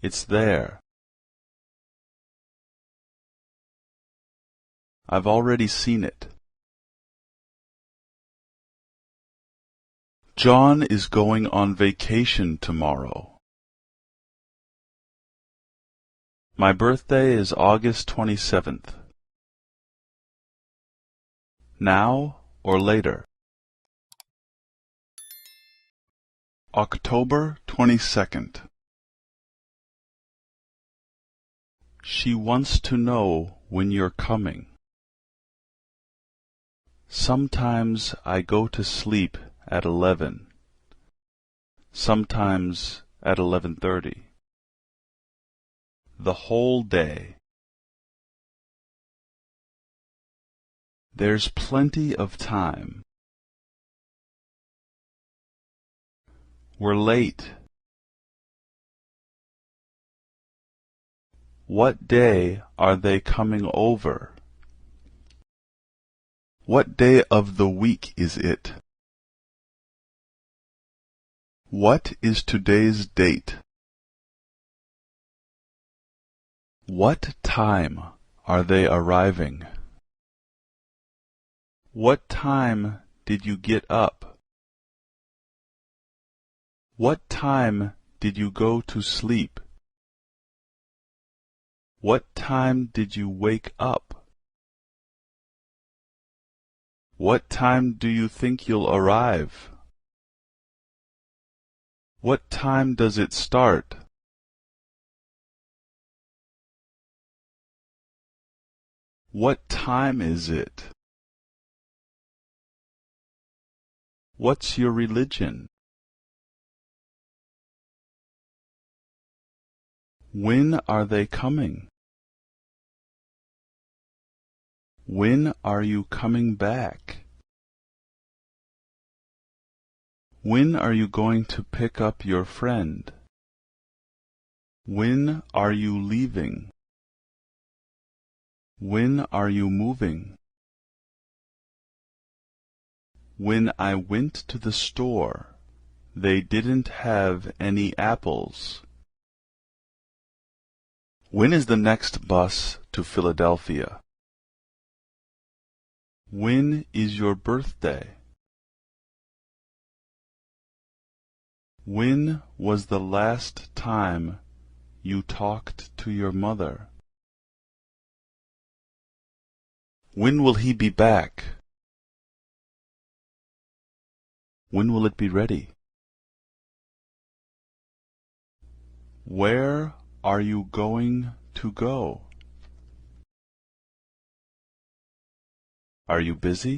It's there. I've already seen it. John is going on vacation tomorrow. My birthday is August 27th. Now or later? October 22nd. She wants to know when you're coming. Sometimes I go to sleep at 11. Sometimes at 11:30. The whole day. There's plenty of time. We're late. What day are they coming over? What day of the week is it? What is today's date? What time are they arriving? What time did you get up? What time did you go to sleep? What time did you wake up? What time do you think you'll arrive? What time does it start? What time is it? What's your religion? When are they coming? When are you coming back? When are you going to pick up your friend? When are you leaving? When are you moving? When I went to the store, they didn't have any apples. When is the next bus to Philadelphia? When is your birthday? When was the last time you talked to your mother? When will he be back? When will it be ready? Where are you going to go? Are you busy?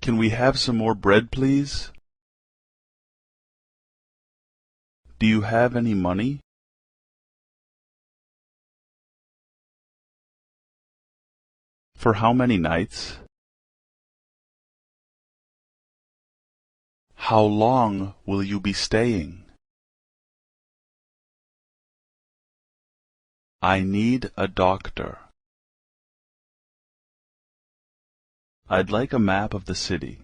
Can we have some more bread, please? Do you have any money? For how many nights? How long will you be staying? I need a doctor. I'd like a map of the city.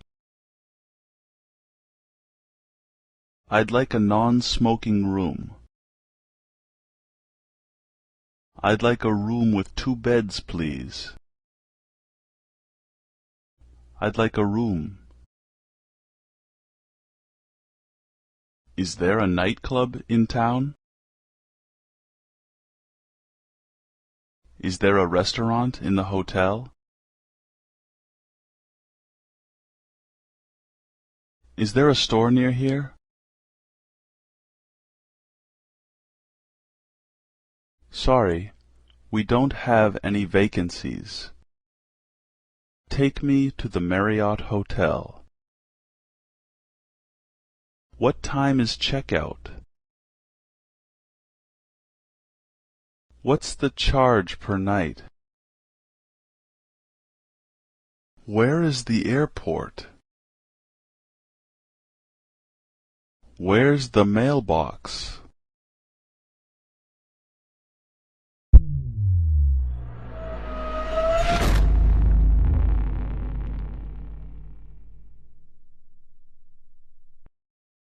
I'd like a non-smoking room. I'd like a room with 2 beds, please. I'd like a room. Is there a nightclub in town? Is there a restaurant in the hotel? Is there a store near here? Sorry, we don't have any vacancies. Take me to the Marriott Hotel. What time is checkout? What's the charge per night? Where is the airport? Where's the mailbox?